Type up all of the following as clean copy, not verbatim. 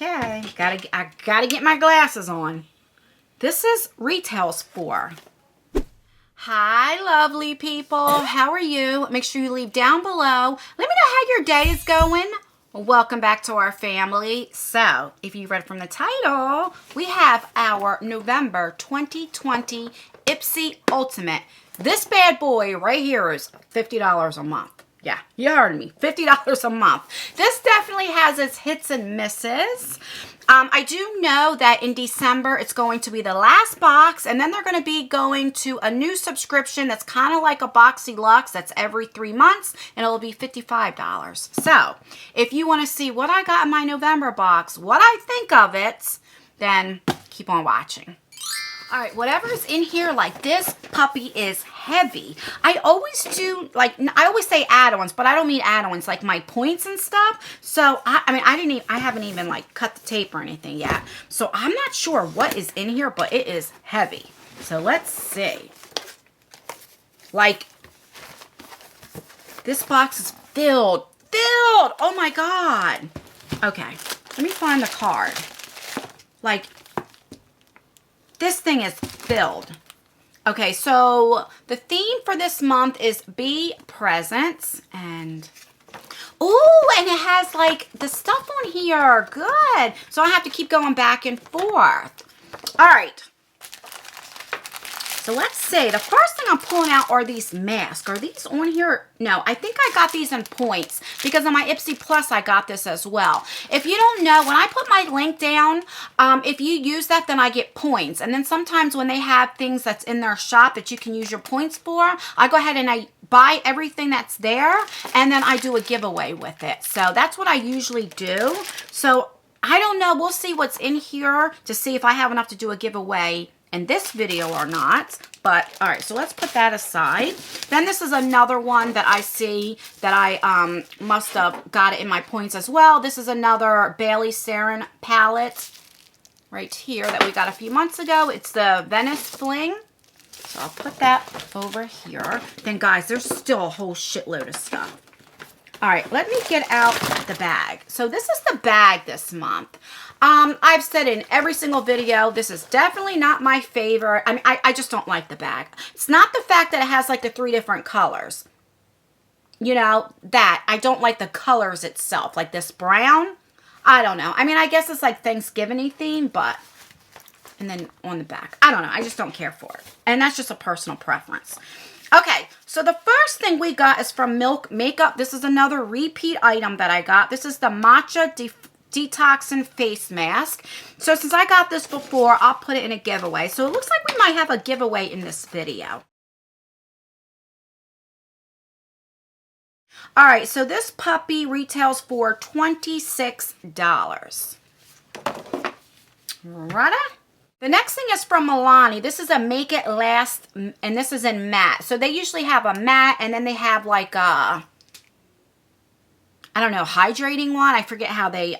Okay, I gotta get my glasses on. This is retails for. Hi, lovely people. How are you? Make sure you leave down below. Let me know how your day is going. Welcome back to our family. So, if you read from the title, we have our November 2020 Ipsy Ultimate. This bad boy right here is $50 a month. Yeah, you heard me. $50 a month. This definitely has its hits and misses. I do know that in December, it's going to be the last box, and then they're going to be going to a new subscription that's kind of like a Boxy Lux. That's every 3 months, and it'll be $55. So, if you want to see what I got in my November box, what I think of it, then keep on watching. All right, whatever's in here, like this puppy is heavy. I always do, like, I always say add-ons, but I don't mean add-ons, like my points and stuff. So, I haven't even, like, cut the tape or anything yet. So, I'm not sure what is in here, but it is heavy. So, let's see. Like, this box is filled. Oh, my God. Okay, let me find the card. Like, this thing is filled. Okay, so the theme for this month is Be Present. And, ooh, and it has like the stuff on here. Good. So I have to keep going back and forth. All right. So let's see. The first thing I'm pulling out are these masks. Are these on here? No, I think I got these in points because on my Ipsy Plus, I got this as well. If you don't know, when I put my link down, if you use that, then I get points. And then sometimes when they have things that's in their shop that you can use your points for, I go ahead and I buy everything that's there, and then I do a giveaway with it. So that's what I usually do. So I don't know. We'll see what's in here to see if I have enough to do a giveaway in this video or not. But all right, so let's put that aside. Then this is another one that I see that I must have got it in my points as well. This is another Bailey Serum palette right here that we got a few months ago. It's the Venice Fling. So I'll put that over here. Then guys, there's still a whole shitload of stuff. All right, let me get out the bag. So this is the bag this month. I've said in every single video, this is definitely not my favorite. I mean, I just don't like the bag. It's not the fact that it has like the 3 different colors. You know, that. I don't like the colors itself. Like this brown. I don't know. I mean, I guess it's like Thanksgiving-y theme, but... And then on the back. I don't know. I just don't care for it. And that's just a personal preference. Okay, so the first thing we got is from Milk Makeup. This is another repeat item that I got. This is the Matcha Detoxin Face Mask. So since I got this before, I'll put it in a giveaway. So it looks like we might have a giveaway in this video. All right, so this puppy retails for $26. Right? The next thing is from Milani. This is a Make It Last, and this is in matte. So they usually have a matte, and then they have like a, I don't know, hydrating one. I forget how they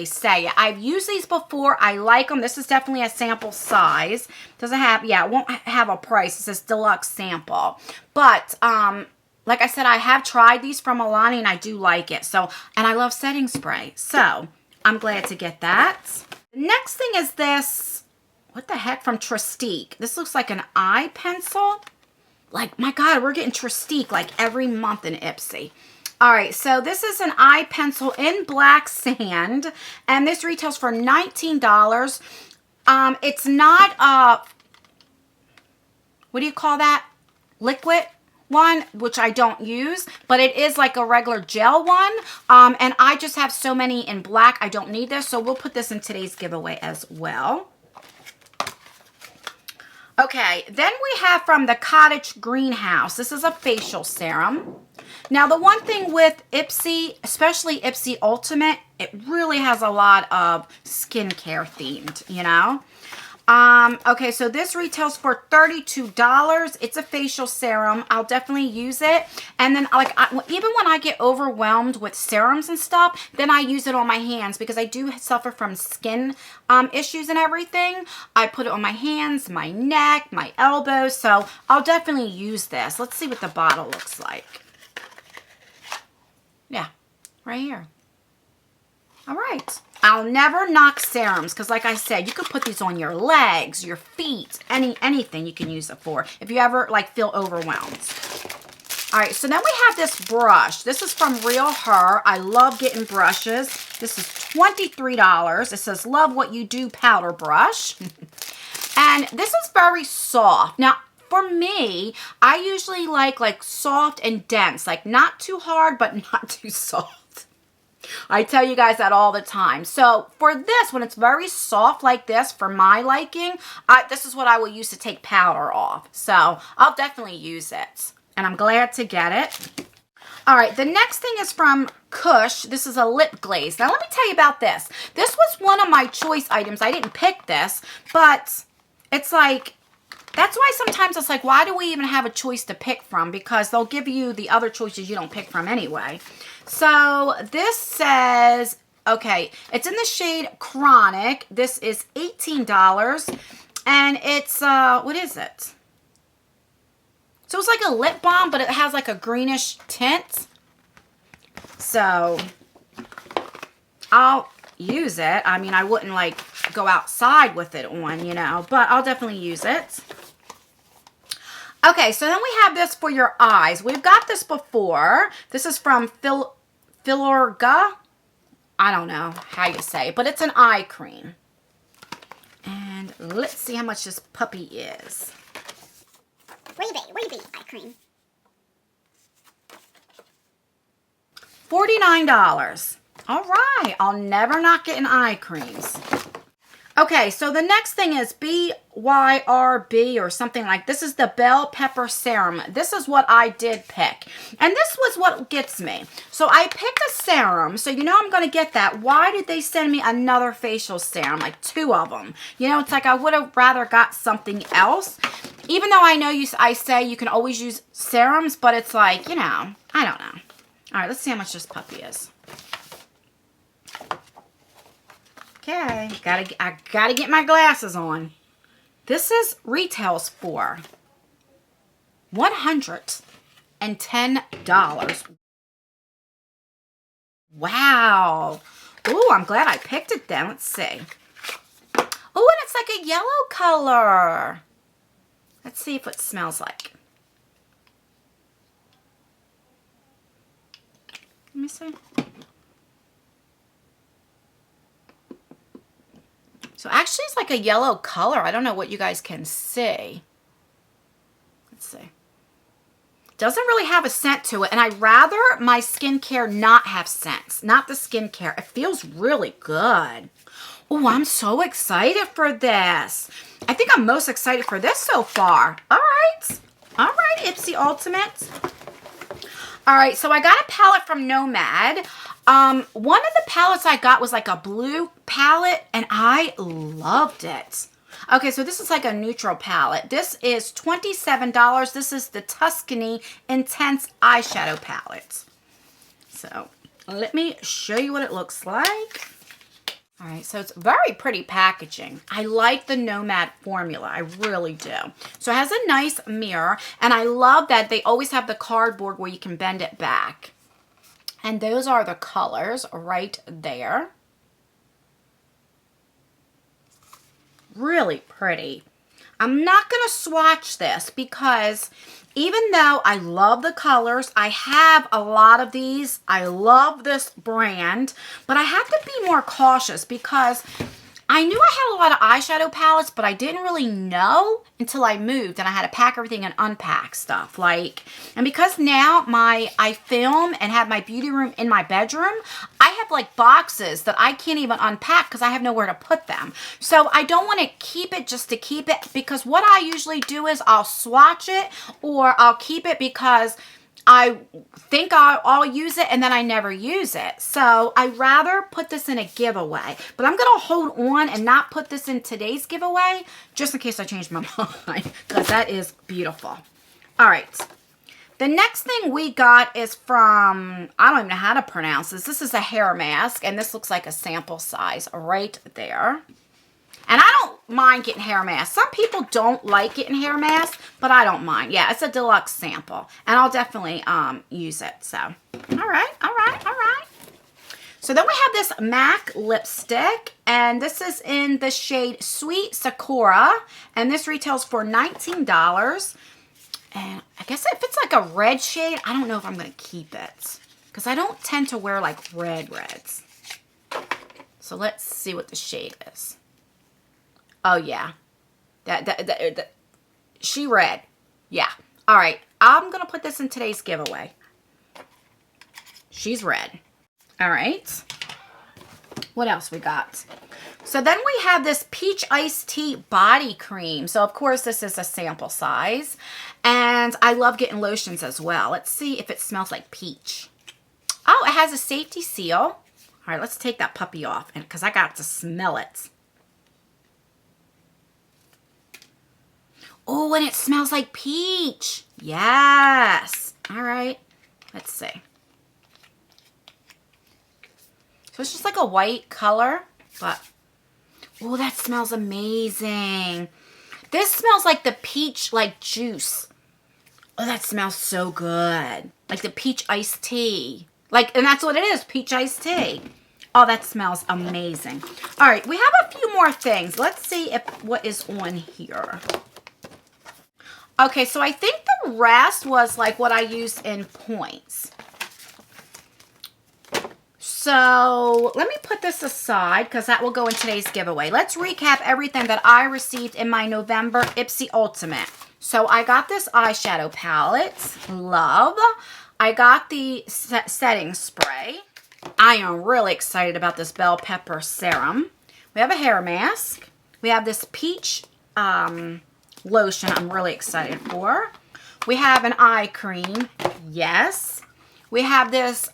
say it. I've used these before. I like them. This is definitely a sample size. Doesn't have, yeah, it won't have a price. It says deluxe sample. But, like I said, I have tried these from Milani, and I do like it. So, and I love setting spray. So, I'm glad to get that. The next thing is this. What the heck? From Trestique. This looks like an eye pencil. Like, my God, we're getting Trestique like every month in Ipsy. All right, so this is an eye pencil in black sand. And this retails for $19. It's not, what do you call that? Liquid one, which I don't use. But it is like a regular gel one. And I just have so many in black. I don't need this. So we'll put this in today's giveaway as well. Okay, then we have from the Cottage Greenhouse. This is a facial serum. Now, the one thing with Ipsy, especially Ipsy Ultimate, it really has a lot of skincare themed, you know? Okay, so this retails for $32. It's a facial serum. I'll definitely use it. And then, like, even when I get overwhelmed with serums and stuff, then I use it on my hands because I do suffer from skin issues and everything. I put it on my hands, my neck, my elbows. So I'll definitely use this. Let's see what the bottle looks like. Yeah, right here. All right. I'll never knock serums because, like I said, you can put these on your legs, your feet, anything you can use it for if you ever like feel overwhelmed. All right, so then we have this brush. This is from Real Her. I love getting brushes. This is $23. It says, love what you do powder brush. And this is very soft. Now, for me, I usually like soft and dense, like not too hard, but not too soft. I tell you guys that all the time. So for this, when it's very soft like this, for my liking, this is what I will use to take powder off. So I'll definitely use it. And I'm glad to get it. All right, the next thing is from Kush. This is a lip glaze. Now, let me tell you about this. This was one of my choice items. I didn't pick this, but it's like, that's why sometimes it's like, why do we even have a choice to pick from? Because they'll give you the other choices you don't pick from anyway. So this says, okay, it's in the shade Chronic. This is $18. And it's, what is it? So it's like a lip balm, but it has like a greenish tint. So I'll use it. I mean, I wouldn't like go outside with it on, you know, but I'll definitely use it. Okay, so then we have this for your eyes. We've got this before. This is from Filorga. I don't know how you say it, but it's an eye cream. And let's see how much this puppy is. Wavy eye cream. $49. All right, I'll never not get eye creams. Okay, so the next thing is BYRB or something like this. Is the Bell Pepper Serum. This is what I did pick. And this was what gets me. So I picked a serum, so you know I'm going to get that. Why did they send me another facial serum? Like 2 of them. You know, it's like I would have rather got something else. Even though I know I say you can always use serums, but it's like, you know, I don't know. All right, let's see how much this puppy is. Okay, I gotta get my glasses on. This is retails for $110. Wow. Oh, I'm glad I picked it then. Let's see. Oh, and it's like a yellow color. Let's see what it smells like. Let me see. So actually it's like a yellow color. I don't know what you guys can see. Let's see. Doesn't really have a scent to it. And I'd rather my skincare not have scents. Not the skincare. It feels really good. Oh, I'm so excited for this. I think I'm most excited for this so far. All right. All right, Ipsy Ultimate. All right, so I got a palette from Nomad. One of the palettes I got was like a blue palette, and I loved it. Okay, so this is like a neutral palette. This is $27. This is the Tuscany Intense Eyeshadow Palette. So let me show you what it looks like. All right, so it's very pretty packaging. I like the Nomad formula. I really do. So it has a nice mirror, and I love that they always have the cardboard where you can bend it back. And those are the colors right there. Really pretty. I'm not going to swatch this because even though I love the colors, I have a lot of these. I love this brand, but I have to be more cautious because I knew I had a lot of eyeshadow palettes, but I didn't really know until I moved and I had to pack everything and unpack stuff. And because now I film and have my beauty room in my bedroom, I have like boxes that I can't even unpack because I have nowhere to put them. So I don't want to keep it just to keep it, because what I usually do is I'll swatch it or I'll keep it because I think I'll use it and then I never use it. So I'd rather put this in a giveaway. But I'm going to hold on and not put this in today's giveaway just in case I change my mind, because that is beautiful. All right. The next thing we got is from, I don't even know how to pronounce this. This is a hair mask, and this looks like a sample size right there. And I don't mind getting hair masks. Some people don't like getting hair masks, but I don't mind. Yeah, it's a deluxe sample. And I'll definitely use it. So, all right. So then we have this MAC lipstick, and this is in the shade Sweet Sakura, and this retails for $19. And I guess if it's like a red shade, I don't know if I'm going to keep it, because I don't tend to wear like reds. So let's see what the shade is. Oh yeah, she red. Yeah. All right, I'm going to put this in today's giveaway. She's red. All right. What else we got? So then we have this Peach Iced Tea Body Cream. So, of course, this is a sample size. And I love getting lotions as well. Let's see if it smells like peach. Oh, it has a safety seal. All right, let's take that puppy off because I got to smell it. Oh, and it smells like peach. Yes. All right. Let's see. So it's just like a white color, but oh, that smells amazing. This smells like the peach like juice. Oh, that smells so good. Like the peach iced tea. Like, and that's what it is, peach iced tea. Oh, that smells amazing. All right, we have a few more things. Let's see if what is on here. Okay, so I think the rest was like what I used in points. So let me put this aside because that will go in today's giveaway. Let's recap everything that I received in my November Ipsy Ultimate. So I got this eyeshadow palette, love. I got the setting spray. I am really excited about this bell pepper serum. We have a hair mask. We have this peach lotion I'm really excited for. We have an eye cream, yes. We have this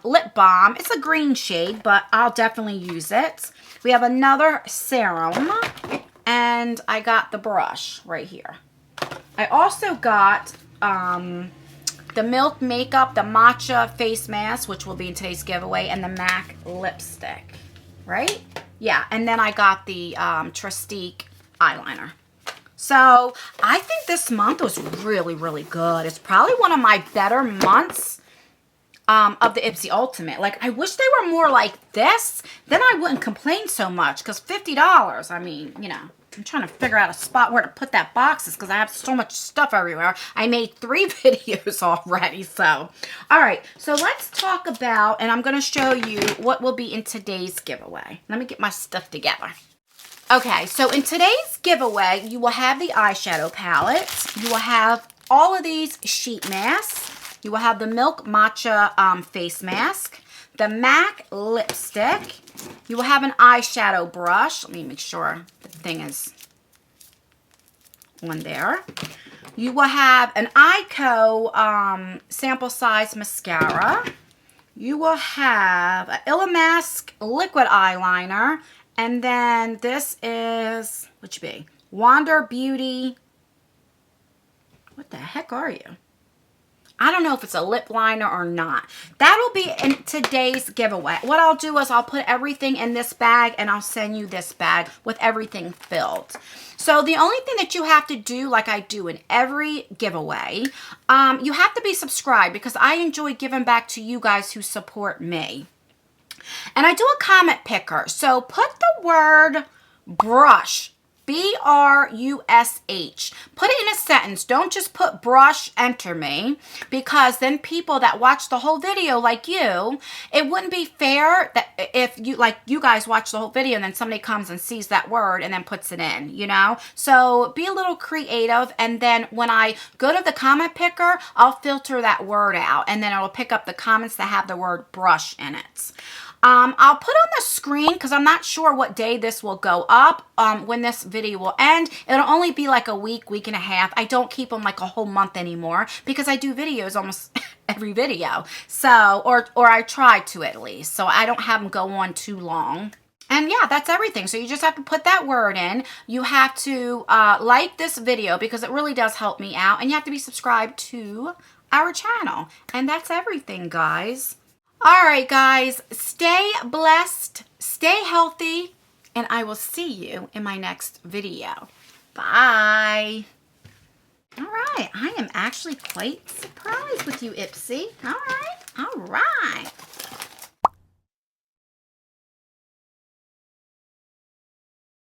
lip balm. It's a green shade, but I'll definitely use it. We have another serum, and I got the brush right here. I also got the Milk Makeup, the Matcha face mask, which will be in today's giveaway, and the MAC lipstick, right? Yeah, and then I got the Trustique eyeliner. So I think this month was really, really good. It's probably one of my better months of the Ipsy Ultimate. Like, I wish they were more like this. Then I wouldn't complain so much, because $50, I mean, you know, I'm trying to figure out a spot where to put that boxes because I have so much stuff everywhere. I made 3 videos already, so. All right, so let's talk about, and I'm going to show you what will be in today's giveaway. Let me get my stuff together. Okay, so in today's giveaway, you will have the eyeshadow palette. You will have all of these sheet masks. You will have the Milk Matcha face mask, the MAC lipstick. You will have an eyeshadow brush. Let me make sure the thing is on there. You will have an Ico sample size mascara. You will have an Illamasqua liquid eyeliner. And then this is, what should be? Wander Beauty. What the heck are you? I don't know if it's a lip liner or not. That'll be in today's giveaway. What I'll do is I'll put everything in this bag and I'll send you this bag with everything filled. So the only thing that you have to do, like I do in every giveaway, you have to be subscribed because I enjoy giving back to you guys who support me. And I do a comment picker. So put the word brush, B-R-U-S-H. Put it in a sentence. Don't just put brush, enter me, because then people that watch the whole video like you, it wouldn't be fair that if you, like you guys watch the whole video and then somebody comes and sees that word and then puts it in, you know? So be a little creative, and then when I go to the comment picker, I'll filter that word out, and then it'll pick up the comments that have the word brush in it. I'll put on the screen because I'm not sure what day this will go up when this video will end. It'll only be like a week, week and a half. I don't keep them like a whole month anymore because I do videos almost every video. So, or I try to at least. So I don't have them go on too long. And yeah, that's everything. So you just have to put that word in. You have to like this video because it really does help me out. And you have to be subscribed to our channel. And that's everything, guys. All right, guys, stay blessed, stay healthy, and I will see you in my next video. Bye. All right, I am actually quite surprised with you, Ipsy. All right.